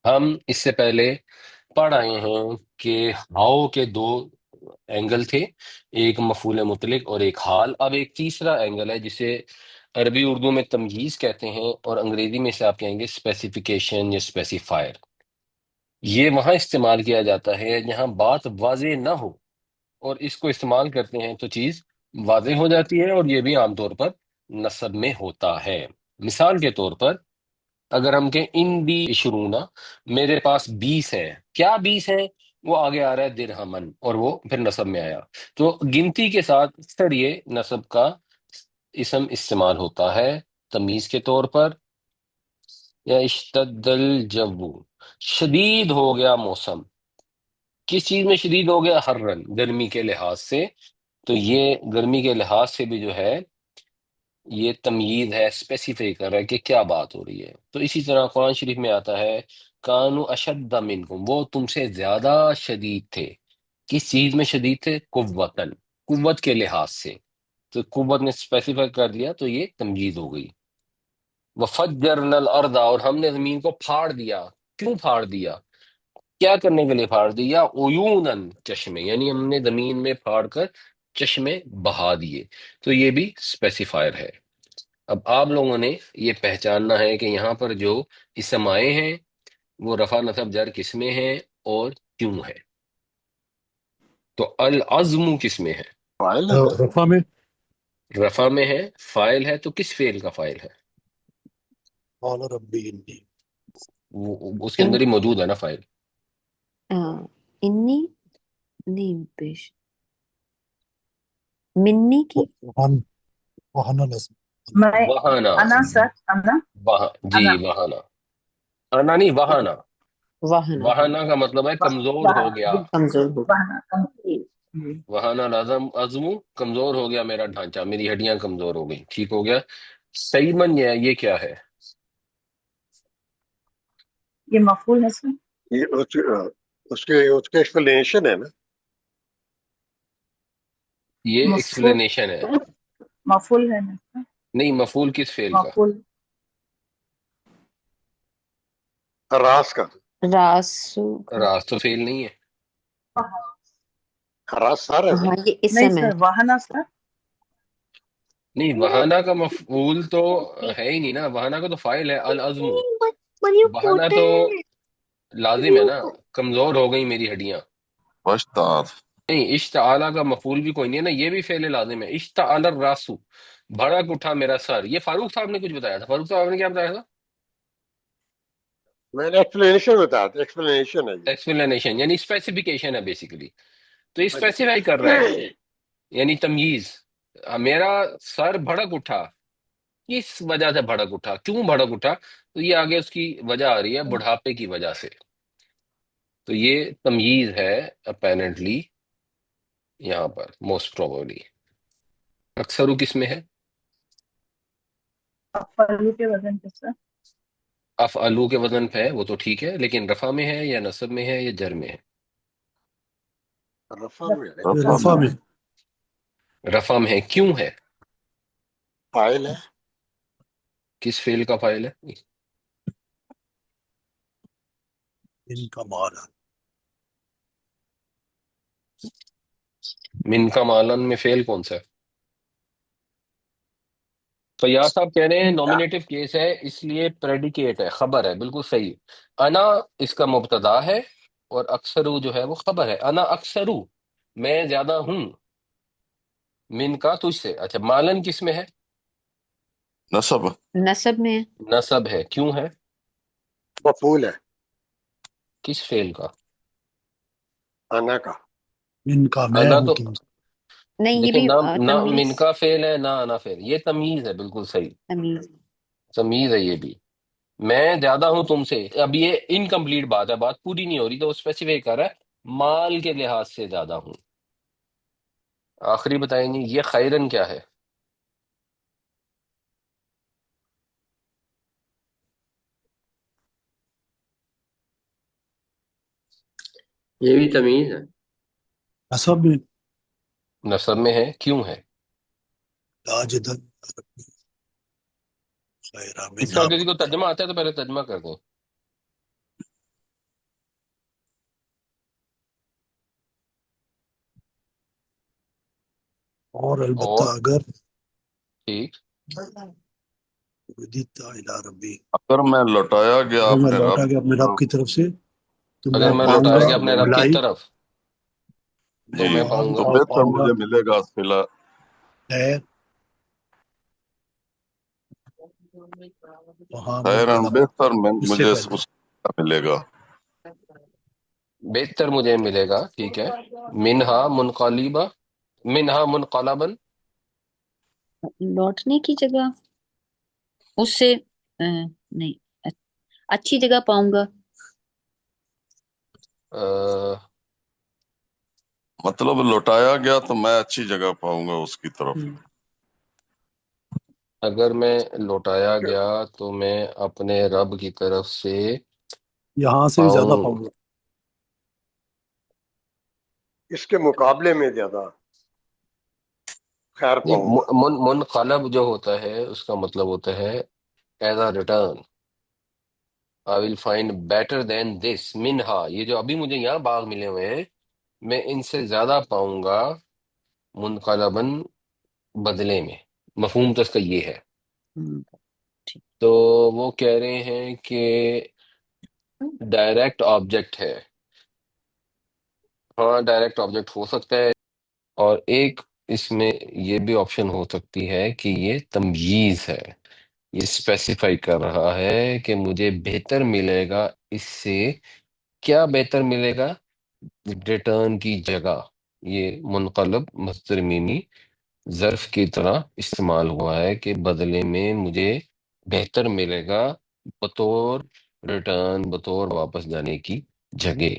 ہم اس سے پہلے پڑھ آئے ہیں کہ ہاؤ کے دو اینگل تھے، ایک مفعول مطلق اور ایک حال۔ اب ایک تیسرا اینگل ہے جسے عربی اردو میں تمییز کہتے ہیں، اور انگریزی میں اسے آپ کہیں گے اسپیسیفیکیشن یا اسپیسیفائر۔ یہ وہاں استعمال کیا جاتا ہے جہاں بات واضح نہ ہو، اور اس کو استعمال کرتے ہیں تو چیز واضح ہو جاتی ہے، اور یہ بھی عام طور پر نصب میں ہوتا ہے۔ مثال کے طور پر اگر ہم کہیں ان بھی عشرونا، میرے پاس 20 ہیں، کیا 20 ہیں؟ وہ آگے آ رہا ہے درہمن، اور وہ پھر نصب میں آیا۔ تو گنتی کے ساتھ اکثر یہ نصب کا اسم استعمال ہوتا ہے تمیز کے طور پر۔ یا اشتد الجو، شدید ہو گیا موسم۔ کس چیز میں شدید ہو گیا؟ حرن، گرمی کے لحاظ سے۔ تو یہ گرمی کے لحاظ سے بھی جو ہے یہ تمییز ہے، اسپیسیفائی کر رہا ہے کہ کیا بات ہو رہی ہے۔ تو اسی طرح قرآن شریف میں آتا ہے کانو اشد منکم، وہ تم سے زیادہ شدید تھے۔ کس چیز میں شدید تھے؟ قوتاً، قوت کے لحاظ سے۔ تو قوت نے اسپیسیفائی کر دیا تو یہ تمجید ہو گئی۔ وَفَجَّرْنَا الْأَرْضَ، اور ہم نے زمین کو پھاڑ دیا۔ کیوں پھاڑ دیا؟ کیا کرنے کے لیے پھاڑ دیا؟ عیوناً، چشمے، یعنی ہم نے زمین میں پھاڑ کر چشمے بہا دیے۔ تو یہ بھی اسپیسیفائر ہے۔ اب آپ لوگوں نے یہ پہچاننا ہے کہ یہاں پر جو اسم آئے ہیں وہ رفع نصب جر کس میں ہیں اور کیوں ہے۔ تو العزم کس میں ہے؟ فائل ہے نا؟ رفع میں رفع میں ہے۔ فائل ہے تو کس فعل کا فائل ہے؟ قال ربی انی اس کے اندر ہی موجود ہے نا فائل۔ انی نہیں پیش منی کی وہن وہن الاسم میں وہانا، انا سر انا جی انا وہانا، انا نہیں وہانا۔ وہنا وہانا کا مطلب ہے کمزور ہو گیا۔ کمزور ہو بہانا وہانا لازم عزم، کمزور ہو گیا میرا ڈھانچہ، میری ہڈیاں کمزور ہو گئی، ٹھیک ہو گیا۔ سیمن یہ کیا ہے؟ یہ مفعول ہے سر، یہ اس کے ایکسپلینیشن ہے نا؟ یہ مفعول ایکسپلینیشن ہے۔ مفعول ہے نا سر، نہیں، مفعول کس فعل کا؟ مفعول راس کا، راسو راست تو فعل نہیں ہے۔ راس سر ہے نا؟ ہاں یہ نہیں اسم ہے سر، وہنا سر نہیں، وہانا کا مفعول تو ہے ہی نہیں نا، وہانا کا تو فاعل ہے العزم۔ وہانا تو لازم ہے نا، کمزور ہو گئی میری ہڈیاں۔ واشتعال، نہیں، اشتعالا کا مفعول بھی کوئی نہیں ہے نا، یہ بھی فعل لازم ہے۔ اشتعال الراسو، بھڑک اٹھا میرا سر۔ یہ فاروق صاحب نے کچھ بتایا تھا، فاروق صاحب نے کیا بتایا تھا؟ میں نے ایکسپلینیشن بتایا تھا، ایکسپلینیشن ہے یہ۔ ایکسپلینیشن یعنی اسپیسیفیکیشن ہے بیسیکلی۔ تو یہ اسپیسیفائی کر رہا ہے، اچھا، یعنی تمییز۔ میرا سر بھڑک اٹھا، کس وجہ سے بھڑک اٹھا، کیوں بھڑک اٹھا؟ تو یہ آگے اس کی وجہ آ رہی ہے بڑھاپے کی وجہ سے۔ تو یہ تمییز ہے اپیرنٹلی یہاں پر، موسٹ پروبیبلی۔ اکثر کس میں ہے؟ افعلو کے وزن پہ سر، افعلو کے وزن پہ ہے، وہ تو ٹھیک ہے، لیکن رفع میں ہے یا نصب میں ہے یا جر میں ہے؟ رفع میں ہے، رفع رفع میں، میں رفع میں ہے، کیوں ہے؟ فائل ہے۔ کس فعل کا فاعل ہے؟ ان کا مال من کا مالن میں فعل کون سا ہے؟ فیاض صاحب کہہ رہے ہیں نومینیٹو کیس ہے، اس لیے پریڈیکیٹ ہے، خبر ہے، بالکل صحیح۔ انا اس کا مبتدا ہے، اور اکثرو جو ہے وہ خبر ہے۔ انا اکثرو، میں زیادہ ہوں، من کا تجھ سے۔ اچھا، مالن کس میں ہے؟ نصب، نصب میں نصب ہے، کیوں ہے؟ مفعول ہے، کس فعل کا؟ انا کا۔ ان کا میں انا ہوں تو کن نہیں، یہ دیکھیں، بھی نہ من تمیز کا فعل ہے نہ انا فعل، یہ تمیز ہے، بالکل صحیح تمیز تمیز ہے یہ بھی۔ میں زیادہ ہوں تم سے، اب یہ انکمپلیٹ بات ہے، بات پوری نہیں ہو رہی، تو وہ اسپیسیفائی کر رہا ہے مال کے لحاظ سے زیادہ ہوں۔ آخری بتائیں گے یہ خیرن کیا ہے؟ یہ بھی تمیز ہے، نصب میں نصب میں ہے، کیوں ہے؟ لاجدن خیرہ اس کا منہا کسی کو ترجمہ آتا ہے تو پہلے ترجمہ کر دیں۔ اور البتہ اور اگر ٹھیک ردیت الی ربی، اگر میں لوٹایا گیا اگر میں اپنے لوٹا رب گیا اپنے رب کی طرف سے تو اگر میں میں پاؤں لوٹایا گا گیا اپنے رب کی بھلائی، طرف تو جی میں پاؤں تو گا بہتر پاؤں گا مجھے ملے گا صلہ خیر وہاں خیرن منقلب بہتر اس سے مجھے پہلے. اس کا ملے گا بہتر مجھے ملے گا، ٹھیک ہے، منہا منقلبہ، منہا منقلبن، لوٹنے کی جگہ اس سے نہیں، اچھی جگہ پاؤں گا. مطلب لوٹایا گیا تو میں اچھی جگہ پاؤں گا اس کی طرف اگر میں لوٹایا گیا تو میں اپنے رب کی طرف سے یہاں سے بھی زیادہ پاؤں گا. اس کے مقابلے میں زیادہ خیر یہ پاؤں گا. منقلب جو ہوتا ہے اس کا مطلب ہوتا ہے as a return, I will find better than this منہا، یہ جو ابھی مجھے یہاں باغ ملے ہوئے ہیں میں ان سے زیادہ پاؤں گا منقلبن، بدلے میں. مفہوم تو اس کا یہ ہے. تو وہ کہہ رہے ہیں کہ ڈائریکٹ آبجیکٹ ہے، ہاں ڈائریکٹ آبجیکٹ ہو سکتا ہے، اور ایک اس میں یہ بھی آپشن ہو سکتی ہے کہ یہ تمییز ہے، یہ اسپیسیفائی کر رہا ہے کہ مجھے بہتر ملے گا اس سے. کیا بہتر ملے گا؟ ریٹرن کی جگہ. یہ منقلب مصدر میمی ظرف کی طرح استعمال ہوا ہے کہ بدلے میں مجھے بہتر ملے گا بطور ریٹرن، بطور واپس جانے کی جگہ.